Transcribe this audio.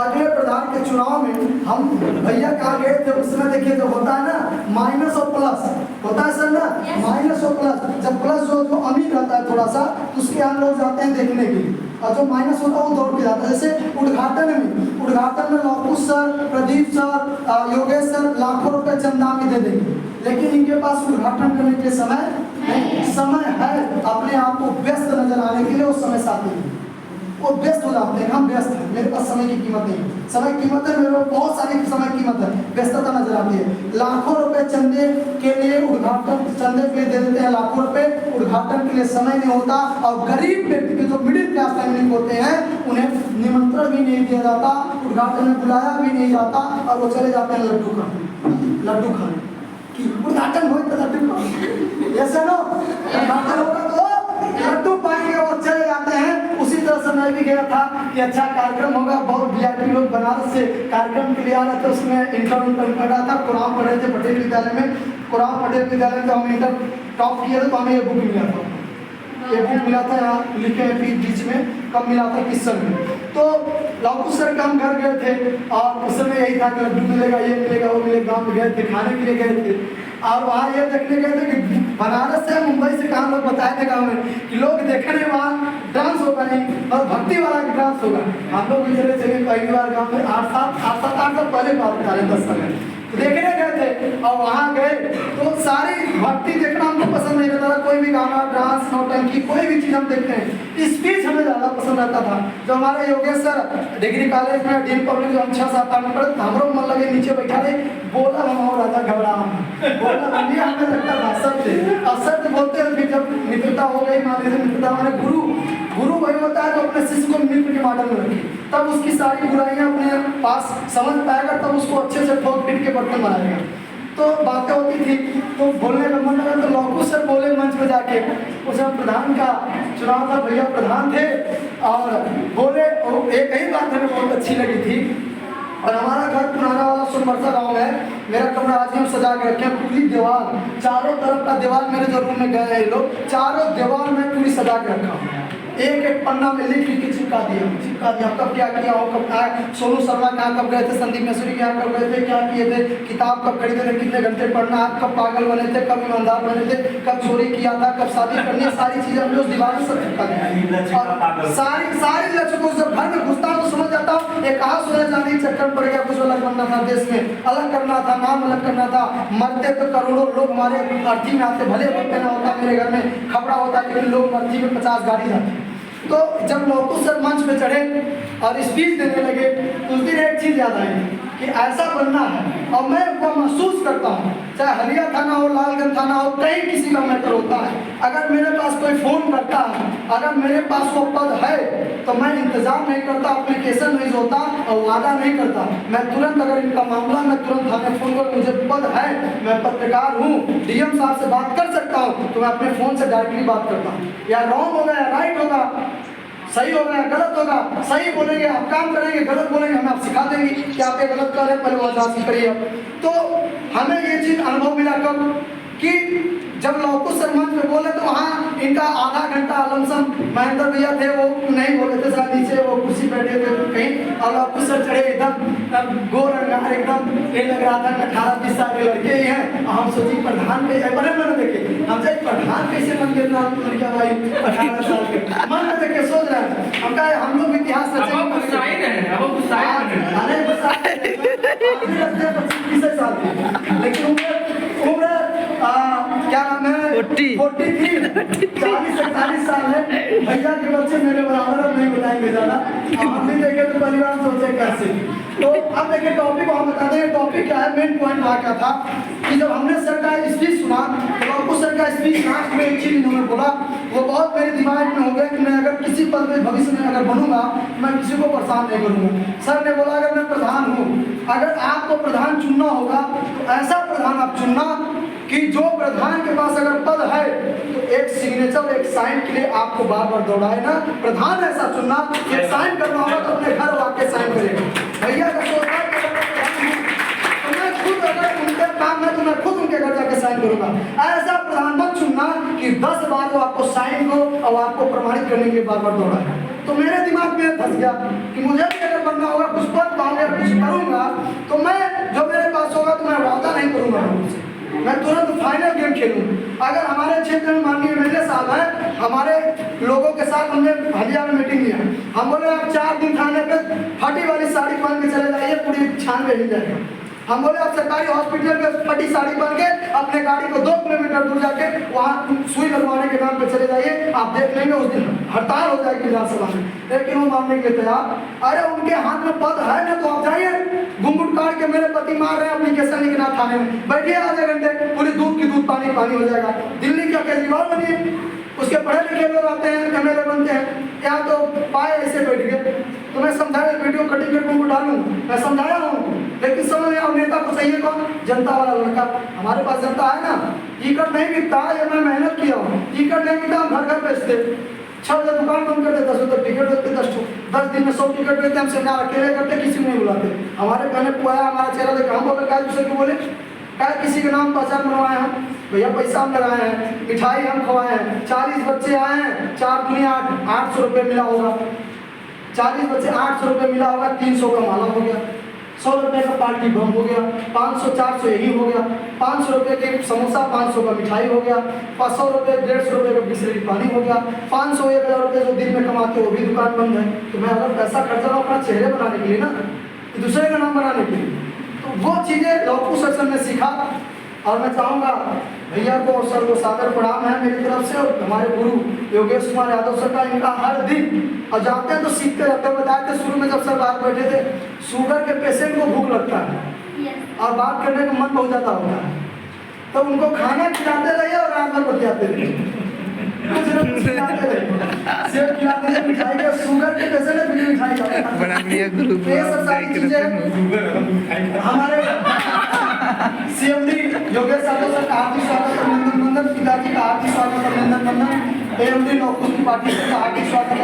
अगले प्रधान के चुनाव में हम भैया कहाँ गए थे, उस समय देखिए जो होता है ना माइनस और प्लस होता है सर ना, माइनस और प्लस। जब प्लस जो अमीर रहता है थोड़ा सा तो उसके यहाँ लोग जाते हैं देखने के लिए, और जो माइनस होता है वो दौड़ के जाता है। जैसे उद्घाटन में Lavkush sir, Pradeep sir, Yogesh sir लाखों रुपए चंदा में दे देंगे, लेकिन इनके पास उद्घाटन करने के समय नहीं, समय है अपने आप को व्यस्त नजर आने के लिए, वो समय साथ नहीं, वो व्यस्त हो जाते हैं। हम व्यस्त हैं, मेरे पास समय की कीमत नहीं, समय की कीमत है, मेरे पास बहुत सारी समय की कीमत है, व्यस्तता नजर आती है। लाखों रुपए चंदे के लिए उद्घाटन, चंदे के लिए दे देते हैं लाखों रुपए, उद्घाटन के लिए समय नहीं होता। और गरीब व्यक्ति के जो मिडिल क्लास फैमिली होते हैं उन्हें निमंत्रण भी नहीं दिया जाता, उद्घाटन में बुलाया भी नहीं जाता, और वो चले जाते हैं लड्डू खाने कि उद्घाटन हो तो लड्डू खाने, ऐसा ना उद्घाटन होगा तो लड्डू पाएंगे और चले जाते हैं। उसी तरह से मैं भी गया था कि अच्छा कार्यक्रम होगा, बहुत वीआईपी लोग बनारस से कार्यक्रम के लिए आ रहे थे, उसमें इंटर पढ़ रहा था, कुरान पढ़ रहे थे पटेल विद्यालय में, कुरान पटेल विद्यालय में हम इंटर टॉप किए थे, तो हमें ये बुक मिला था, ये बुक मिला था, यहाँ लिखे हैं बीच में, कब मिला था किस सन में। तो लौकुश सर के हम घर गए थे और उस समय यही था कि लड्डू मिलेगा, ये मिलेगा, वो मिलेगा, गाँव में गए थे, खाने के लिए गए थे। और वहाँ ये देखने गए थे कि बनारस से मुंबई से कहाँ लोग बताए थे गाँव में कि लोग देखने वहाँ डांस होगा नहीं और भक्ति वाला डांस होगा। हम लोग भी चले पहली बार गाँव में 8 साल पहले बात बता रहे 10 साल देखने गए थे, और वहाँ गए तो सारी भक्ति देखना हमको पसंद नहीं रहता था, कोई भी गाना, डांस, नौटंकी, कोई भी चीज़ हम देखते हैं, स्पीच हमें ज़्यादा पसंद आता था। जो हमारे योगेश सर डिग्री कॉलेज में डीन पब्लिक जो हम 6-7 साल में पढ़े, हमरो मन लगे नीचे बैठा रहे, बोला हम हो रहा था घबरा, बोला हमें लगता था सत्य, और सत्य बोलते हैं। जब मित्रता हो गई, मान लीजिए मित्रता हमारे गुरु वही होता है जो अपने शिष्य को मित्र के मॉडल में रखे, तब उसकी सारी बुराइयां अपने पास समझ पाएगा, तब उसको अच्छे से ठोक पीट के बर्तन बनाएगा। तो बातें होती थी तो बोलने का मन लगा, तो लौकुश सर बोले मंच पे जाके, उस समय प्रधान का चुनाव था, भैया प्रधान थे, और बोले एक ही बात हमें बहुत अच्छी लगी थी। और हमारा घर पुराना वाला सोनबरसा गाँव है, मेरा कमरा आज हम सजा के रखे, पूरी दीवार, चारों तरफ का दीवार, मेरे जो रूम में गए हैं लोग, चारों दीवार में पूरी सजा के रखा हूँ, एक पन्ना में लिख के चिपका दिया, कब क्या किया हो, कब आए, सोनू शर्मा के यहाँ कब गए थे, संदीप मसूरी के यहाँ कब गए थे, क्या किए थे, किताब कब खरीदे थे, कितने घंटे पढ़ना, आप कब पागल बने थे, कब ईमानदार बने थे, कब चोरी किया था, कब शादी करनी है, सारी चीजें हमने उस दीवार में सब चिपका दी। सारी लक्ष्यों जब घर में घुसता हूँ तो समझ जाता हूँ एक कहा सोने जाने चक्कर पड़ गया, कुछ अलग बनना था, देश में अलग करना था, नाम अलग करना था, मरते तो करोड़ों लोग हमारे अर्थी में आते, भले वक्त ना होता, मेरे घर में खबरा होता, लेकिन लोग अर्थी में 50 गाड़ी जाते। तो जब लौकुश सर मंच पे चढ़े और स्पीच देने लगे तो उस दिन एक चीज़ याद आई कि ऐसा बनना है, और मैं वो महसूस करता हूँ, चाहे हलिया थाना हो, लालगंज थाना हो, कहीं किसी का मैटर होता है, अगर मेरे पास कोई फ़ोन करता है, अगर मेरे पास वो पद है तो मैं इंतज़ार नहीं करता, एप्लीकेशन नहीं होता और वादा नहीं करता, मैं तुरंत, अगर इनका मामला, मैं तुरंत थाने फ़ोन कर, मुझे पद है, मैं पत्रकार हूँ, डीएम साहब से बात कर सकता हूँ, तो मैं अपने फ़ोन से डायरेक्टली बात करता हूँ, या रॉन्ग होगा या राइट होगा, सही होगा या गलत होगा, सही बोलेंगे आप काम करेंगे, गलत बोलेंगे हम आप सिखा देंगे कि आप ये गलत कर रहे हैं, पहले वहाँ जांच करिए। तो हमें ये चीज़ अनुभव मिला कब कि जब लौकुश सर मंच पे बोले तो वहाँ इनका आधा घंटा लमसम महेंद्र भैया थे, वो नहीं बोले थे, सर नीचे वो कुर्सी बैठे थे कहीं, और लौकुश सर चढ़े एकदम गोर रंगार, एकदम ये लग रहा था 18-20 साल के लड़के ही हैं। हम सोची प्रधान पे बड़े मन देखे, हम चाहे प्रधान कैसे बन गए ना, लड़का भाई 18 साल के मन में देखे सोच रहे हैं, हम कहा हम लोग इतिहास लेकिन उम्र क्या नाम है 43 40-41 साल है, भैया के बच्चे मेरे बराबर, अब नहीं बताएंगे ज़्यादा, हम भी देखे तो परिवार सोचे कैसे। तो अब देखिए टॉपिक हम बता दें, टॉपिक क्या है, मेन पॉइंट वहाँ क्या था कि जब हमने सर का स्पीच सुना तो आपको सर का स्पीच लास्ट में एक चीज़ इन्होंने बोला, वो बहुत मेरे दिमाग में हो गया कि मैं अगर किसी पद में भविष्य में अगर बनूंगा मैं किसी को परेशान नहीं करूँगा। सर ने बोला अगर मैं प्रधान हूँ, अगर आपको प्रधान चुनना होगा तो ऐसा प्रधान आप चुनना कि जो प्रधान के पास अगर पद है तो एक सिग्नेचर, एक साइन के लिए आपको बार बार दौड़ाए ना, प्रधान ऐसा चुनना कि साइन करना होगा तो अपने घर वाके साइन करेगा। भैया का सोचना तो मैं खुद, अगर उनके काम है तो मैं खुद उनके घर जाके साइन करूंगा। ऐसा प्रधान मत चुनना कि 10 बार वो आपको साइन को और आपको प्रमाणित करने के लिए बार बार दौड़ाए। तो मेरे दिमाग में फंस गया कि मुझे भी अगर बनना होगा, कुछ पद पाऊंगा, कुछ करूंगा, तो मैं जो मेरे पास होगा तो मैं वादा नहीं करूंगा उनसे, मैं तुरंत फाइनल गेम खेलूँ। अगर हमारे क्षेत्र में माननीय एमएलए साहब हैं, हमारे लोगों के साथ हमने हलिया में मीटिंग लिया, हम बोले आप 4 दिन थाने पे फटी वाली साड़ी पहन के चले जाइए, पूरी 96 हिल जाएगा। हम बोले आप सरकारी हॉस्पिटल में फटी साड़ी पहन के अपने गाड़ी को 2 किलोमीटर दूर जाके वहाँ सुई लगवाने के नाम पे चले जाइए, आप देख लेंगे उस दिन हड़ताल हो जाएगी विधानसभा में। लेकिन वो मानने के लिए तैयार, अरे उनके हाथ में पद है ना, तो आप जाइए, घुंघट काट के मेरे पति मार रहे हैं, एप्लीकेशन लिखना थाने में, बैठिए आधे घंटे, पूरी दूध की दूध पानी पानी हो जाएगा। दिल्ली का केजरीवाल बनिए, उसके पढ़े लिखे लोग आते हैं, एमएलए बनते हैं, यहाँ तो पाए ऐसे बैठ गए। तो मैं समझाया, वीडियो कटिंग करके उनको डालूं, मैं समझाया हूँ, लेकिन समझ में आओ नेता को चाहिए कौन? जनता वाला लड़का। हमारे पास जनता है ना, टिकट नहीं बिकता, ये मैं मेहनत किया हूँ, टिकट नहीं बिकता, हम घर घर बेचते, 6 बजे दुकान बंद करते, 10 बजे टिकट बेचते, 10 दिन में 100 टिकट बेचते, हम सेमिनार अकेले करते, किसी को नहीं बुलाते। हमारे कहने को आया, हमारा चेहरा देखा, हम बोले क्या दूसरे को बोले, क्या किसी के नाम पहचान बनवाए हम, भैया पैसा हम लगाए हैं, मिठाई हम खवाए हैं, 40 बच्चे आए हैं, 4 दूनी 800 रुपये मिला होगा, 40 बच्चे 800 रुपये मिला होगा, 300 का माला हो गया, 100 रुपये का पार्टी बम हो गया, 500-400 यही हो गया, 500 रुपये के समोसा, 500 का मिठाई हो गया, 500 रुपये 150 रुपये का बिस्लेरी पानी हो गया, 500-1000 रुपये जो दिन में कमाते हो वो भी दुकान बंद है। तो मैं अगर पैसा खर्चा रहा हूँ अपना चेहरे बनाने के लिए ना, दूसरे का नाम बनाने के लिए, तो वो चीज़ें लौकू सेक्शन में सीखा। और मैं चाहूँगा भैया को और सर को सादर प्रणाम है मेरी तरफ से, और हमारे गुरु योगेश कुमार यादव सर का, इनका हर दिन और जाते हैं तो सीखते रहते हैं। बताए थे शुरू में जब सर बाहर बैठे थे, शुगर के पेशेंट को भूख लगता है और बात करने का मन बहुत ज़्यादा होता है, तो उनको खाना खिलाते रहिए और रात भर बतियाते रहिए, खिलाते रहिए, सेब खिलाते रहिए, मिठाई के, शुगर के पेशेंट है बिल्कुल मिठाई खाते, ये सब सारी चीज़ें हमारे सीएमडी योगेश यादव सर का हार्दिक स्वागत अभिनंदन, पिताजी का हार्दिक स्वागत अभिनंदन, एएमडी नौकुश पार्टी का हार्दिक स्वागत।